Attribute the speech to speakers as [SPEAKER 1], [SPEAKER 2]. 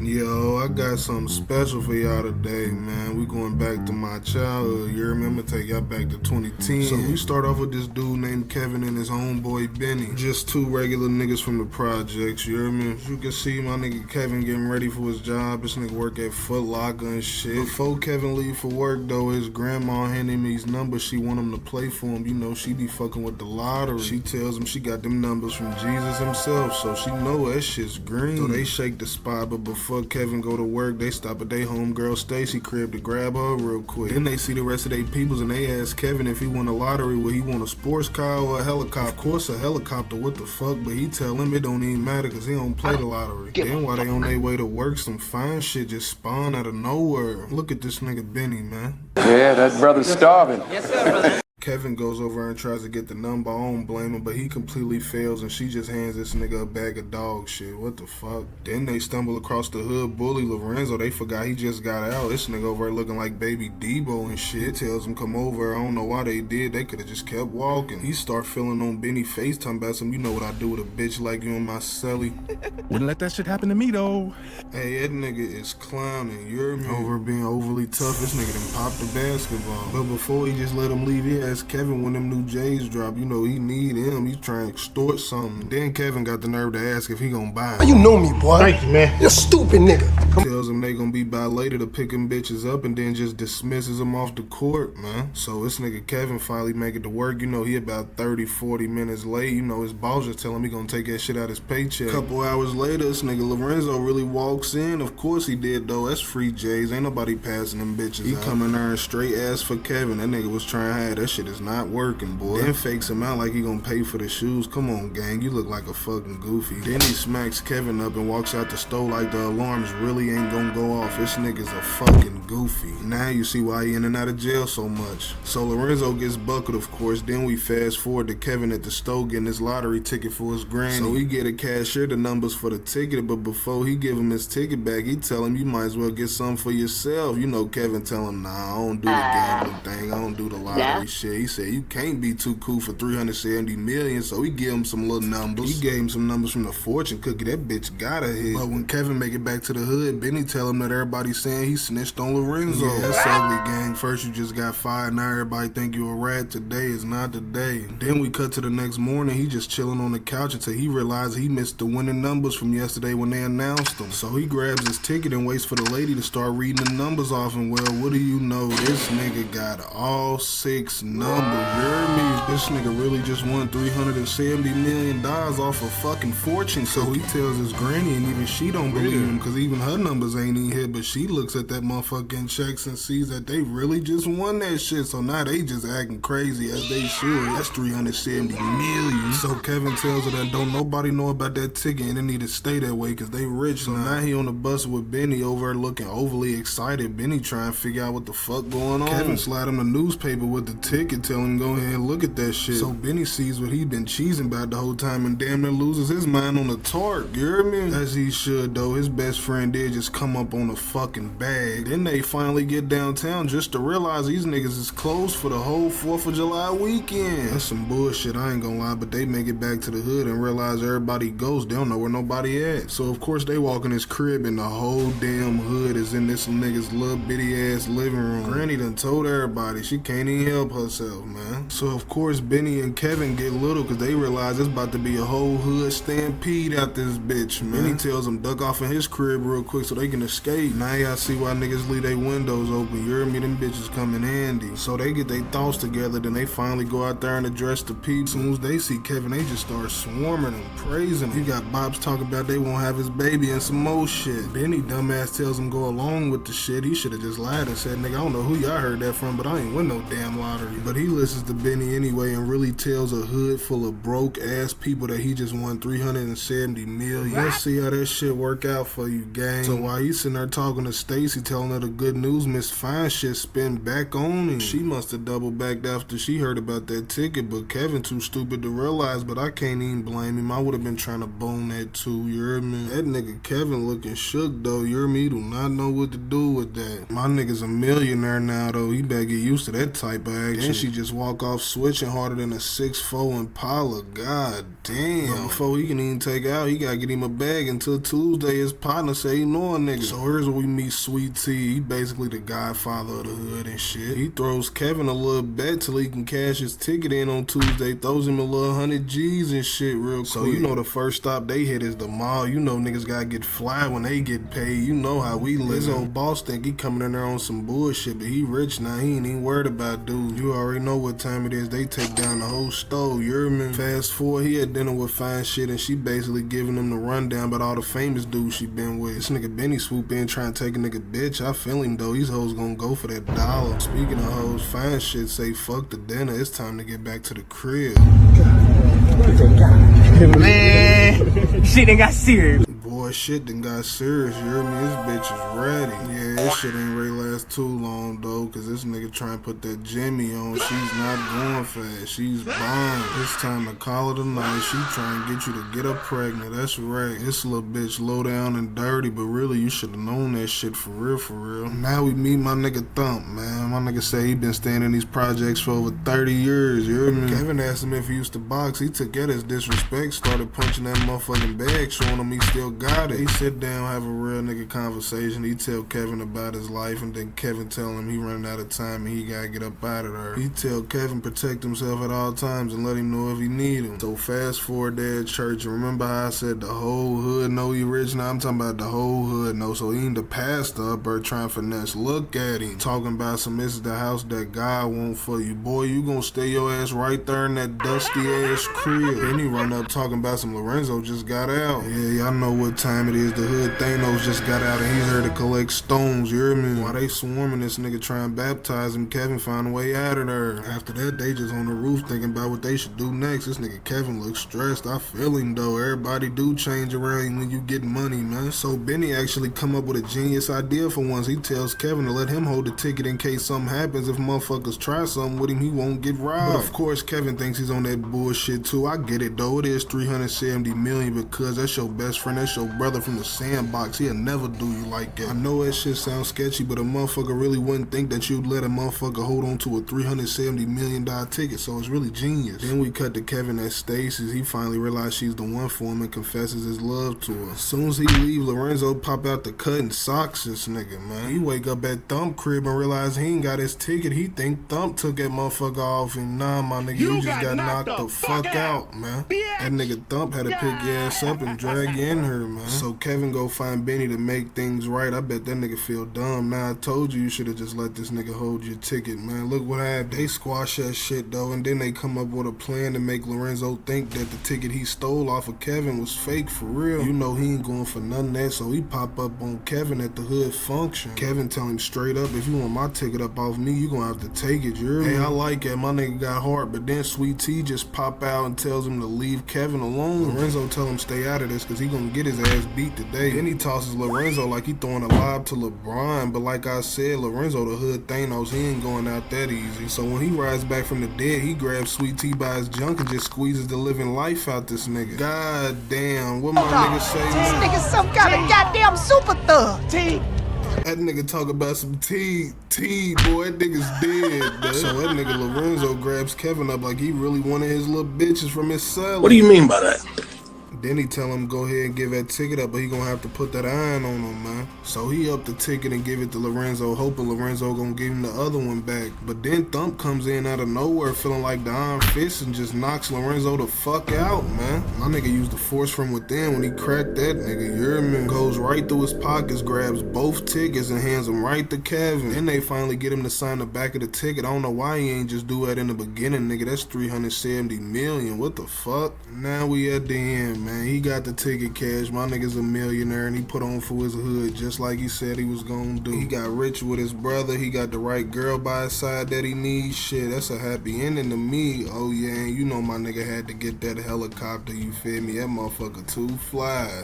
[SPEAKER 1] Yo, I got something special for y'all today, man. We going back to my childhood. You remember? Take y'all back to 2010. So we start off with this dude named Kevin and his homeboy Benny. Just two regular niggas from the projects, you hear me? As you can see, my nigga Kevin getting ready for his job. This nigga work at Foot Locker and shit. Before Kevin leave for work, though, his grandma handed him these numbers she want him to play for him. You know, she be fucking with the lottery. She tells him she got them numbers from Jesus himself, so she know that shit's green. So they shake the spot, but before Kevin go to work, they stop at their homegirl Stacy crib to grab her real quick. Then they see the rest of their peoples and they ask Kevin if he won a lottery, would he want a sports car or a helicopter? Of course a helicopter, what the fuck, but he tell him it don't even matter cause he don't play the lottery. Then while they on their way to work, some fine shit just spawn out of nowhere. Look at this nigga Benny, man.
[SPEAKER 2] Yeah, that brother's starving.
[SPEAKER 3] Yes, sir, brother.
[SPEAKER 1] Kevin goes over and tries to get the number. I don't blame him, but he completely fails and she just hands this nigga a bag of dog shit. What the fuck? Then they stumble across the hood bully Lorenzo. They forgot he just got out. This nigga over there looking like baby Debo and shit. Tells him come over. I don't know why they did. They could've just kept walking. He start feeling on Benny face, talking about some, you know what I do with a bitch like you in my celly.
[SPEAKER 4] Wouldn't let that shit happen to me though.
[SPEAKER 1] Hey, that nigga is clowning. You're over being overly tough. This nigga done popped the basketball. But before he just let him leave, he asked Kevin when them new J's drop. You know, he need him. He trying to extort something. Then Kevin got the nerve to ask if he gonna buy him.
[SPEAKER 5] You know me, boy.
[SPEAKER 6] Thank you, man.
[SPEAKER 5] You're a stupid nigga.
[SPEAKER 1] Tells him they gonna be by later to pick them bitches up and then just dismisses them off the court, man. So this nigga Kevin finally make it to work. You know, he about 30-40 minutes late. You know, his boss just tell him he gonna take that shit out his paycheck. A couple hours later, this nigga Lorenzo really walks in. Of course he did, though. That's free J's. Ain't nobody passing them bitches. He coming there and straight ass for Kevin. That nigga was trying hard. That shit is not working, boy. Then fakes him out like he gonna pay for the shoes. Come on, gang. You look like a fucking goofy. Then he smacks Kevin up and walks out the store like the alarms really ain't gonna go off. This nigga's a fucking goofy. Now you see why he in and out of jail so much. So Lorenzo gets buckled, of course. Then we fast forward to Kevin at the store getting his lottery ticket for his granny. So he get a cashier the numbers for the ticket, but before he give him his ticket back, he tell him you might as well get something for yourself. You know, Kevin tell him, nah, I don't do the gambling thing. I don't do the lottery shit. He said you can't be too cool for 370 million, so he give him some little numbers. He gave him some numbers from the fortune cookie. That bitch got a hit. But when Kevin make it back to the hood, Benny tell him that everybody's saying he snitched on Lorenzo. Yeah, that's ugly, gang. First you just got fired, now everybody think you a rat. Today is not the day. Then we cut to the next morning. He just chilling on the couch until he realized he missed the winning numbers from yesterday when they announced them. So he grabs his ticket and waits for the lady to start reading the numbers off, and well, what do you know? This nigga got all 6 numbers. You heard me? This nigga really just won $370 million off of fucking fortune. So he tells his granny, and even she don't believe him, cause even her numbers ain't even hit, but she looks at that motherfucking checks and sees that they really just won that shit. So now they just acting crazy as they should. That's $370 million. So Kevin tells her that don't nobody know about that ticket and it need to stay that way cause they rich. So now he on the bus with Benny over there looking overly excited. Benny trying to figure out what the fuck going on. Kevin slide him the newspaper with the ticket, tell him go ahead and look at that shit. So Benny sees what he been cheesing about the whole time and damn near loses his mind on the tart. You hear me? As he should though. His best friend did just come up on the fucking bag. Then they finally get downtown just to realize these niggas is closed for the whole 4th of July weekend. That's some bullshit, I ain't gonna lie, but they make it back to the hood and realize everybody ghost. They don't know where nobody at. So of course they walk in his crib and the whole damn hood is in this nigga's little bitty ass living room. Granny done told everybody she can't even help herself, man. So of course Benny and Kevin get little cause they realize it's about to be a whole hood stampede out this bitch, man. He tells them duck off in his crib real quick so they can escape. Now y'all see why niggas leave their windows open. You hear me? Them bitches come in handy. So they get their thoughts together, then they finally go out there and address the peeps. As soon as they see Kevin, they just start swarming him, praising him. You got Bob's talking about they won't have his baby and some more shit. Benny dumbass tells him go along with the shit. He should have just lied and said, nigga, I don't know who y'all heard that from, but I ain't win no damn lottery. But he listens to Benny anyway and really tells a hood full of broke ass people that he just won $370 million. Let's see how that shit work out for you, gang. So while he's sitting there talking to Stacy, telling her the good news, Miss Fine shit spin back on him. She must have double backed after she heard about that ticket, but Kevin too stupid to realize, but I can't even blame him. I would have been trying to bone that too, you heard me? That nigga Kevin looking shook though, you heard me? He do not know what to do with that. My nigga's a millionaire now though, he better get used to that type of action. Then she just walk off switching harder than a 6'4" Impala, god damn. But before he can even take out, he gotta get him a bag until Tuesday his partner say he normal. ignoring niggas. So here's where we meet Sweet T. He basically the godfather of the hood and shit. He throws Kevin a little bet till he can cash his ticket in on Tuesday. Throws him a little 100 G's and shit real quick. So you know the first stop they hit is the mall. You know niggas gotta get fly when they get paid. You know how we live. His old boss think he coming in there on some bullshit, but he rich now. He ain't even worried about dudes. You already know what time it is. They take down the whole store. You hear me? Fast forward, he had dinner with Fine Shit and she basically giving him the rundown about all the famous dudes she been with. This nigga Benny swoop in trying to take a nigga bitch. I feel him though. These hoes gonna go for that dollar. Speaking of hoes, Fine Shit say fuck the dinner. It's time to get back to the crib.
[SPEAKER 3] Man, shit done got serious.
[SPEAKER 1] Boy, shit done got serious, you hear me? This bitch is ready. Yeah, this shit ain't really last too long, though, cause this nigga trying to put that Jimmy on. She's not going fast. She's buying. It's time to call it a night. She trying to get you to get her pregnant. That's right. This little bitch low down and dirty, but really, you should have known that shit for real, for real. Now we meet my nigga Thump, man. My nigga say he been staying in these projects for over 30 years, you hear me? Kevin asked him if he used to box. He took that as disrespect, started punching that motherfucking bag, showing him he still got it. He sit down, have a real nigga conversation. He tell Kevin about his life, and then Kevin tell him he running out of time and he gotta get up out of there. He tell Kevin protect himself at all times and let him know if he need him. So fast forward there at church, and remember how I said the whole hood know he rich? Now I'm talking about the whole hood know. So he ain't the pastor up there trying to finesse. Look at him talking about some, this is the house that God want for you. Boy, you gonna stay your ass right there in that dusty ass crib. Then he run up talking about some Lorenzo just got out. Yeah, y'all know what time it is. The hood Thanos just got out and he's here to collect stones, you hear me? While they swarming this nigga trying to baptize him, Kevin found a way out of there. After that, they just on the roof thinking about what they should do next. This nigga Kevin looks stressed. I feel him though. Everybody do change around when you get money, man. So Benny actually come up with a genius idea for once. He tells Kevin to let him hold the ticket in case something happens. If motherfuckers try something with him, he won't get robbed. But of course, Kevin thinks he's on that bullshit too. I get it though. It is $370 million because that's your best friend. That's your brother from the sandbox. He'll never do you like that. I know that shit sounds sketchy, but a motherfucker really wouldn't think that you'd let a motherfucker hold on to a $370 million ticket, so it's really genius. Then we cut to Kevin at Stacy's. He finally realized she's the one for him and confesses his love to her. As soon as he leave, Lorenzo pop out the cut and socks this nigga, man. He wake up at Thump crib and realize he ain't got his ticket. He think Thump took that motherfucker off, and nah, my nigga, you just got knocked the fuck out, man. That nigga Thump had to pick your ass up and drag you in her, man. So Kevin go find Benny to make things right. I bet that nigga feel dumb. Now I told you should have just let this nigga hold your ticket, man. Look what happened. They squash that shit though, and then they come up with a plan to make Lorenzo think that the ticket he stole off of Kevin was fake for real. You know he ain't going for none of that, so he pop up on Kevin at the hood function. Kevin tell him straight up, if you want my ticket up off me, you gonna have to take it, you hear me? Hey, I like it. My nigga got hard, but then Sweet T just pop out and tells him to leave Kevin alone. Lorenzo tell him stay out of this because he gonna get his ass beat today. Then he tosses Lorenzo like he throwing a lob to LeBron, but like I said, Lorenzo the hood Thanos, he ain't going out that easy. So when he rides back from the dead, he grabs Sweet T by his junk and just squeezes the living life out this nigga. God damn, what my nigga say?
[SPEAKER 3] This nigga's some kind of goddamn super thug. T.
[SPEAKER 1] That nigga talk about some T, boy, that nigga's dead, man. So that nigga Lorenzo grabs Kevin up like he really one of his little bitches from his cellar.
[SPEAKER 5] What do you mean by that?
[SPEAKER 1] Then he tell him go ahead and give that ticket up, but he gonna have to put that iron on him, man. So he up the ticket and give it to Lorenzo, hoping Lorenzo gonna give him the other one back. But then Thump comes in out of nowhere feeling like the Iron Fist and just knocks Lorenzo the fuck out, man. My nigga used the force from within when he cracked that nigga, you hear me? Goes right through his pockets, grabs both tickets and hands them right to Kevin. Then they finally get him to sign the back of the ticket. I don't know why he ain't just do that in the beginning, nigga. That's $370 million. What the fuck? Now we at the end, man. He got the ticket cash. My nigga's a millionaire and he put on for his hood just like he said he was gonna do. He got rich with his brother. He got the right girl by his side that he needs. Shit, that's a happy ending to me. Oh yeah, and you know my nigga had to get that helicopter, you feel me? That motherfucker too fly.